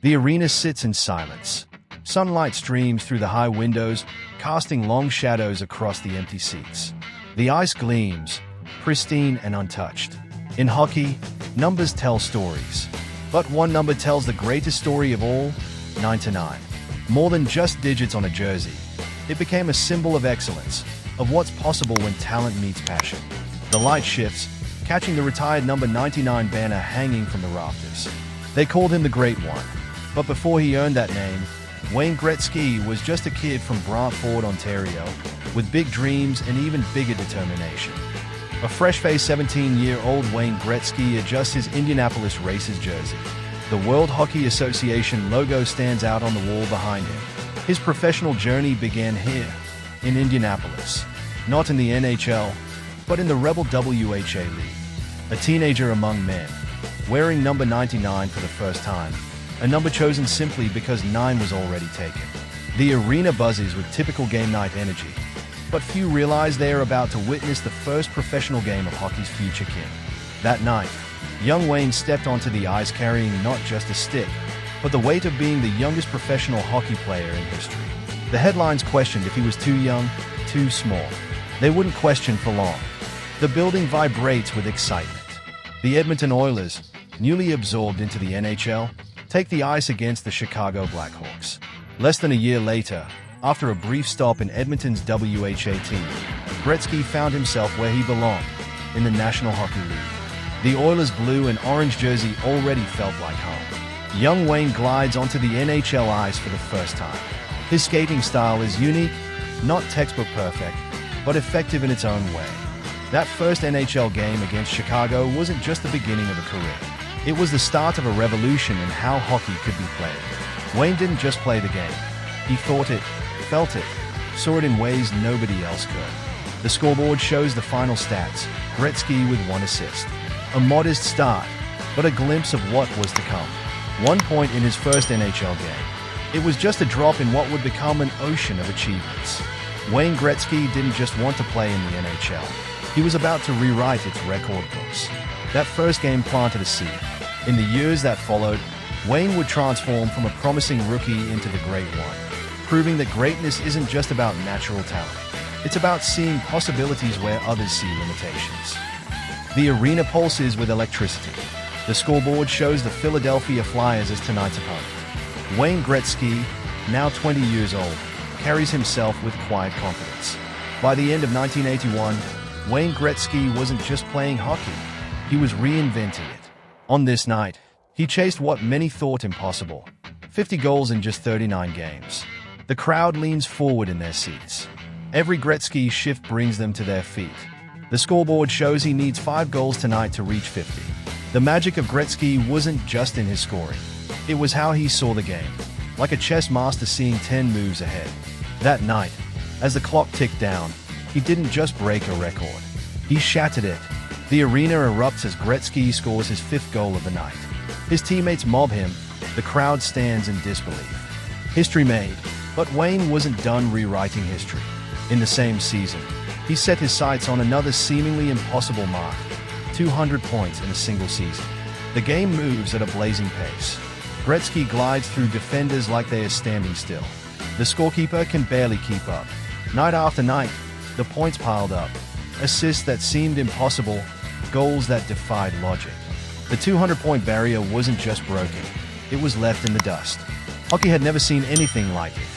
The arena sits in silence. Sunlight streams through the high windows, casting long shadows across the empty seats. The ice gleams, pristine and untouched. In hockey, numbers tell stories. But one number tells the greatest story of all, 99. More than just digits on a jersey, it became a symbol of excellence, of what's possible when talent meets passion. The light shifts, catching the retired number 99 banner hanging from the rafters. They called him the Great One. But before he earned that name, Wayne Gretzky was just a kid from Brantford, Ontario, with big dreams and even bigger determination. A fresh-faced 17-year-old Wayne Gretzky adjusts his Indianapolis Racers jersey. The World Hockey Association logo stands out on the wall behind him. His professional journey began here, in Indianapolis. Not in the NHL, but in the Rebel WHA League. A teenager among men, wearing number 99 for the first time, a number chosen simply because 9 was already taken. The arena buzzes with typical game night energy, but few realize they are about to witness the first professional game of hockey's future king. That night, young Wayne stepped onto the ice carrying not just a stick, but the weight of being the youngest professional hockey player in history. The headlines questioned if he was too young, too small. They wouldn't question for long. The building vibrates with excitement. The Edmonton Oilers, newly absorbed into the NHL, take the ice against the Chicago Blackhawks. Less than a year later, after a brief stop in Edmonton's WHA team, Gretzky found himself where he belonged, in the National Hockey League. The Oilers' blue and orange jersey already felt like home. Young Wayne glides onto the NHL ice for the first time. His skating style is unique, not textbook perfect, but effective in its own way. That first NHL game against Chicago wasn't just the beginning of a career. It was the start of a revolution in how hockey could be played. Wayne didn't just play the game. He thought it, felt it, saw it in ways nobody else could. The scoreboard shows the final stats, Gretzky with 1 assist. A modest start, but a glimpse of what was to come. 1 point in his first NHL game. It was just a drop in what would become an ocean of achievements. Wayne Gretzky didn't just want to play in the NHL. He was about to rewrite its record books. That first game planted a seed. In the years that followed, Wayne would transform from a promising rookie into the Great One, proving that greatness isn't just about natural talent. It's about seeing possibilities where others see limitations. The arena pulses with electricity. The scoreboard shows the Philadelphia Flyers as tonight's opponent. Wayne Gretzky, now 20 years old, carries himself with quiet confidence. By the end of 1981, Wayne Gretzky wasn't just playing hockey, he was reinventing it. On this night, he chased what many thought impossible, 50 goals in just 39 games. The crowd leans forward in their seats. Every Gretzky shift brings them to their feet. The scoreboard shows he needs 5 goals tonight to reach 50. The magic of Gretzky wasn't just in his scoring. It was how he saw the game, like a chess master seeing 10 moves ahead. That night, as the clock ticked down, he didn't just break a record. He shattered it. The arena erupts as Gretzky scores his 5th goal of the night. His teammates mob him. The crowd stands in disbelief. History made, but Wayne wasn't done rewriting history. In the same season, he set his sights on another seemingly impossible mark, 200 points in a single season. The game moves at a blazing pace. Gretzky glides through defenders like they are standing still. The scorekeeper can barely keep up. Night after night, the points piled up. Assists that seemed impossible, goals that defied logic. The 200-point barrier wasn't just broken, it was left in the dust. Hockey had never seen anything like it.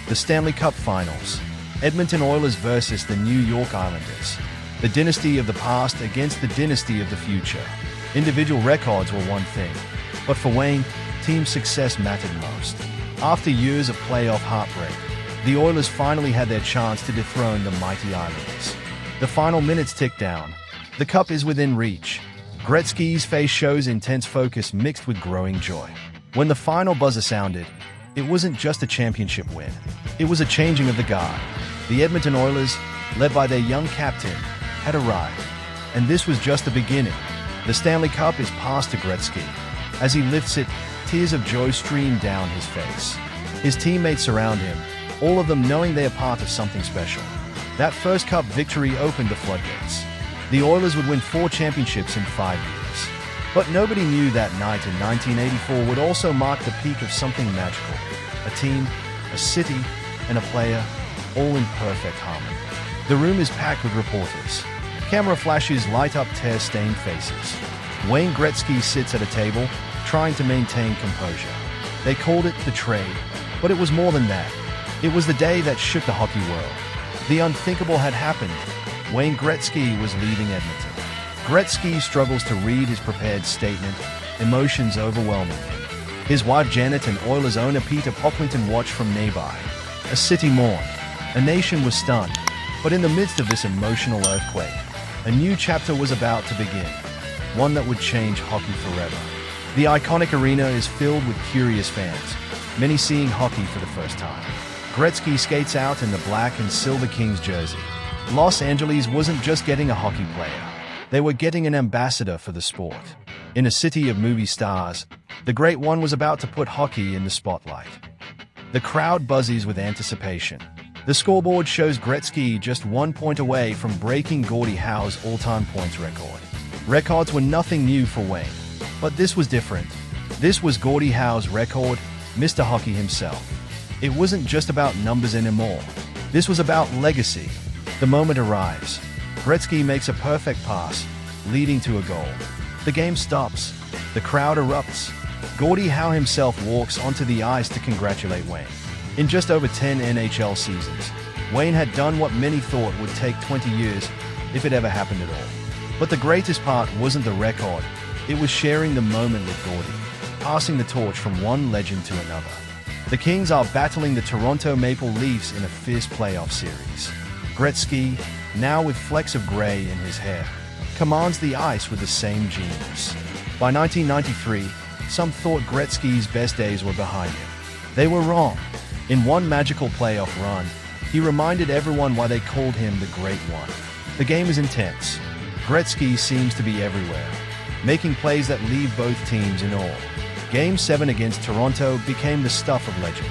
The Stanley Cup Finals. Edmonton Oilers versus the New York Islanders. The dynasty of the past against the dynasty of the future. Individual records were one thing, but for Wayne, team success mattered most. After years of playoff heartbreak, the Oilers finally had their chance to dethrone the mighty Islanders. The final minutes tick down. The cup is within reach. Gretzky's face shows intense focus mixed with growing joy. When the final buzzer sounded, it wasn't just a championship win. It was a changing of the guard. The Edmonton Oilers, led by their young captain, had arrived. And this was just the beginning. The Stanley Cup is passed to Gretzky. As he lifts it, tears of joy stream down his face. His teammates surround him, all of them knowing they are part of something special. That first cup victory opened the floodgates. The Oilers would win 4 championships in 5 years. But nobody knew that night in 1984 would also mark the peak of something magical. A team, a city, and a player, all in perfect harmony. The room is packed with reporters. Camera flashes light up tear-stained faces. Wayne Gretzky sits at a table, trying to maintain composure. They called it the trade, but it was more than that. It was the day that shook the hockey world. The unthinkable had happened. Wayne Gretzky was leaving Edmonton. Gretzky struggles to read his prepared statement, emotions overwhelming him. His wife Janet and Oilers owner Peter Pocklington watched from nearby. A city mourned. A nation was stunned. But in the midst of this emotional earthquake, a new chapter was about to begin. One that would change hockey forever. The iconic arena is filled with curious fans, many seeing hockey for the first time. Gretzky skates out in the black and silver Kings jersey. Los Angeles wasn't just getting a hockey player. They were getting an ambassador for the sport. In a city of movie stars, the Great One was about to put hockey in the spotlight. The crowd buzzes with anticipation. The scoreboard shows Gretzky just 1 point away from breaking Gordie Howe's all-time points record. Records were nothing new for Wayne, but this was different. This was Gordie Howe's record, Mr. Hockey himself. It wasn't just about numbers anymore. This was about legacy. The moment arrives. Gretzky makes a perfect pass, leading to a goal. The game stops. The crowd erupts. Gordie Howe himself walks onto the ice to congratulate Wayne. In just over 10 NHL seasons, Wayne had done what many thought would take 20 years, if it ever happened at all. But the greatest part wasn't the record. It was sharing the moment with Gordie, passing the torch from one legend to another. The Kings are battling the Toronto Maple Leafs in a fierce playoff series. Gretzky, now with flecks of gray in his hair, commands the ice with the same genius. By 1993, some thought Gretzky's best days were behind him. They were wrong. In one magical playoff run, he reminded everyone why they called him the Great One. The game is intense. Gretzky seems to be everywhere, making plays that leave both teams in awe. Game 7 against Toronto became the stuff of legend.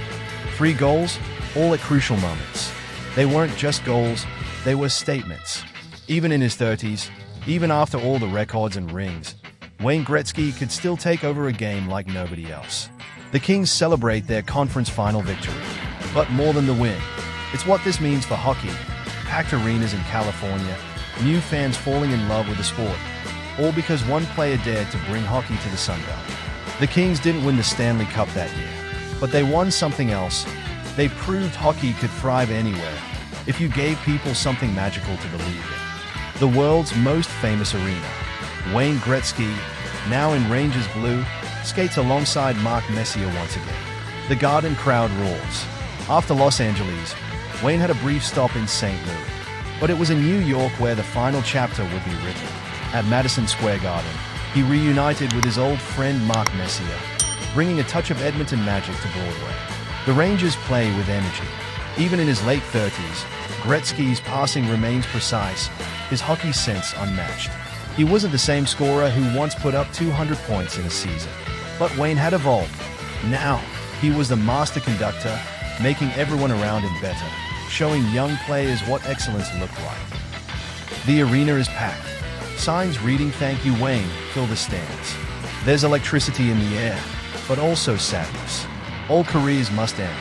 3 goals, all at crucial moments. They weren't just goals, they were statements. Even in his 30s, even after all the records and rings, Wayne Gretzky could still take over a game like nobody else. The Kings celebrate their conference final victory. But more than the win, it's what this means for hockey. Packed arenas in California, new fans falling in love with the sport, all because one player dared to bring hockey to the Sun Belt. The Kings didn't win the Stanley Cup that year, but they won something else. They proved hockey could thrive anywhere, if you gave people something magical to believe in. The world's most famous arena, Wayne Gretzky, now in Rangers blue, skates alongside Mark Messier once again. The Garden crowd roars. After Los Angeles, Wayne had a brief stop in St. Louis, but it was in New York where the final chapter would be written. At Madison Square Garden, he reunited with his old friend Mark Messier, bringing a touch of Edmonton magic to Broadway. The Rangers play with energy. Even in his late 30s, Gretzky's passing remains precise, his hockey sense unmatched. He wasn't the same scorer who once put up 200 points in a season. But Wayne had evolved. Now, he was the master conductor, making everyone around him better, showing young players what excellence looked like. The arena is packed. Signs reading "Thank you, Wayne" fill the stands. There's electricity in the air, but also sadness. All careers must end,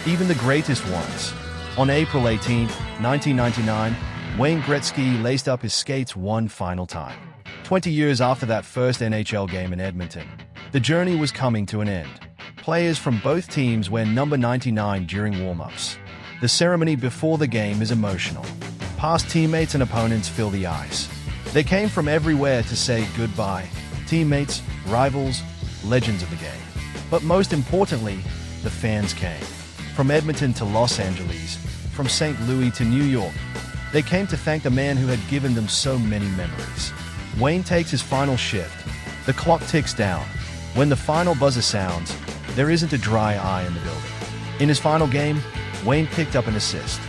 even the greatest ones. On April 18, 1999, Wayne Gretzky laced up his skates one final time. 20 years after that first NHL game in Edmonton, the journey was coming to an end. Players from both teams wear number 99 during warm-ups. The ceremony before the game is emotional. Past teammates and opponents fill the ice. They came from everywhere to say goodbye. Teammates, rivals, legends of the game. But most importantly, the fans came. From Edmonton to Los Angeles, from St. Louis to New York, they came to thank the man who had given them so many memories. Wayne takes his final shift. The clock ticks down. When the final buzzer sounds, there isn't a dry eye in the building. In his final game, Wayne picked up an assist.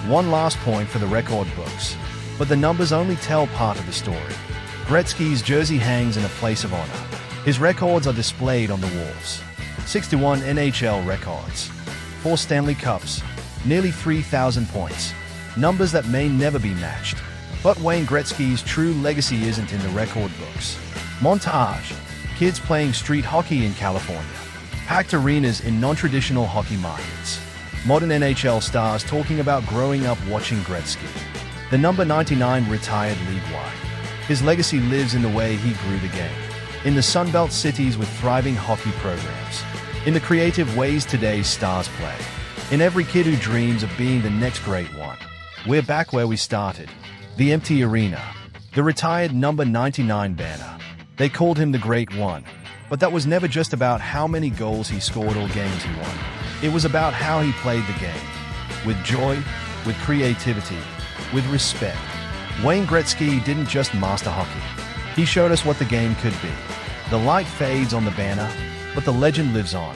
One last point for the record books. But the numbers only tell part of the story. Gretzky's jersey hangs in a place of honor. His records are displayed on the walls. 61 NHL records, 4 Stanley Cups, nearly 3,000 points. Numbers that may never be matched. But Wayne Gretzky's true legacy isn't in the record books. Montage. Kids playing street hockey in California. Packed arenas in non-traditional hockey markets. Modern NHL stars talking about growing up watching Gretzky. The number 99 retired league-wide. His legacy lives in the way he grew the game. In the Sunbelt cities with thriving hockey programs. In the creative ways today's stars play. In every kid who dreams of being the next great one. We're back where we started. The empty arena. The retired number 99 banner. They called him the Great One. But that was never just about how many goals he scored or games he won. It was about how he played the game. With joy, with creativity, with respect. Wayne Gretzky didn't just master hockey. He showed us what the game could be. The light fades on the banner, but the legend lives on.